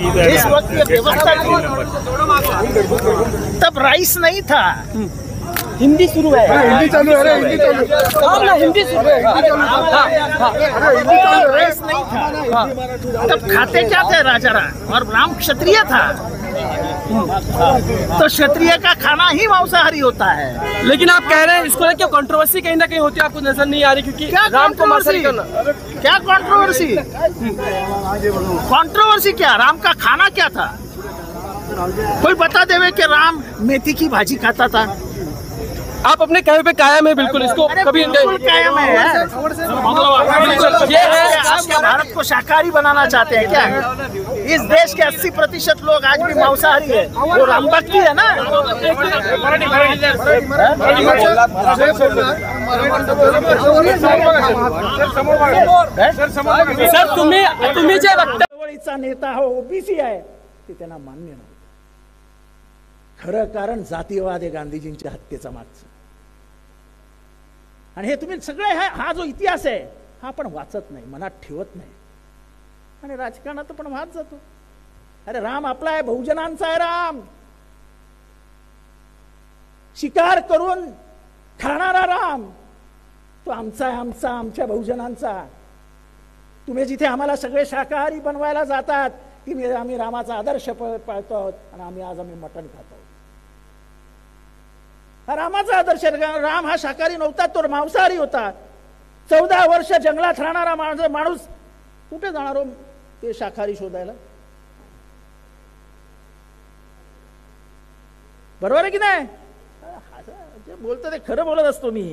इस वक्त ये व्यवस्था तब राइस नहीं था। हिंदी शुरू है, हिंदी चालू है, हिंदी चालू है, हिंदी शुरू है, राइस नहीं था। तब खाते क्या थे राजा राम, और राम क्षत्रिय था, तो क्षत्रिय का खाना ही मांसाहारी होता है। लेकिन आप कह रहे हैं इसको लेकर कंट्रोवर्सी कहीं ना कहीं होती है, आपको नजर नहीं आ रही? क्योंकि क्या राम को मांसाहारी करना, क्या कंट्रोवर्सी? कंट्रोवर्सी क्या? राम का खाना क्या था? कोई बता देवे कि राम मेथी की भाजी खाता था? आप अपने कहने पे कायम है बिल्कुल, इसको कभी बिल्कुल कायम है। ये है, आप क्या भारत को शाकाहारी बनाना चाहते हैं क्या? इस देश के 80% लोग आज भी मांसाहारी है, वो राम भक्ति है ना। सर तुम्ही जे वक्तव्याचा नेता हो, ओबीसी आहे, ते त्यांना मान्य नाही। खरं कारण जातीयवाद आहे गांधीजींच्या हत्येचा मागचं। आणि हे तुम्ही सगळे हा जो इतिहास आहे हा आपण वाचत नाही, मनात ठेवत नाही, आणि राजकारणात पण वाद जातो। अरे राम आपला आहे, बहुजनांचा आहे राम, शिकार करून खाणारा राम तो आमचा आहे, आमच्या बहुजनांचा। तुम्ही जिथे आम्हाला सगळे शाकाहारी बनवायला जातात की आम्ही रामाचा आदर्श पाळतो आहोत, आणि आम्ही मटण खातो। रामाचा आदर्श, राम हा शाकाहारी नव्हता, तो मांसाहारी होता। 14 वर्ष जंगलात राहणारा माणूस कुठे जाणार हो ते शाकाहारी शोधायला? बरोबर आहे की नाही? जे बोलतो ते खरं बोलत असतो मी।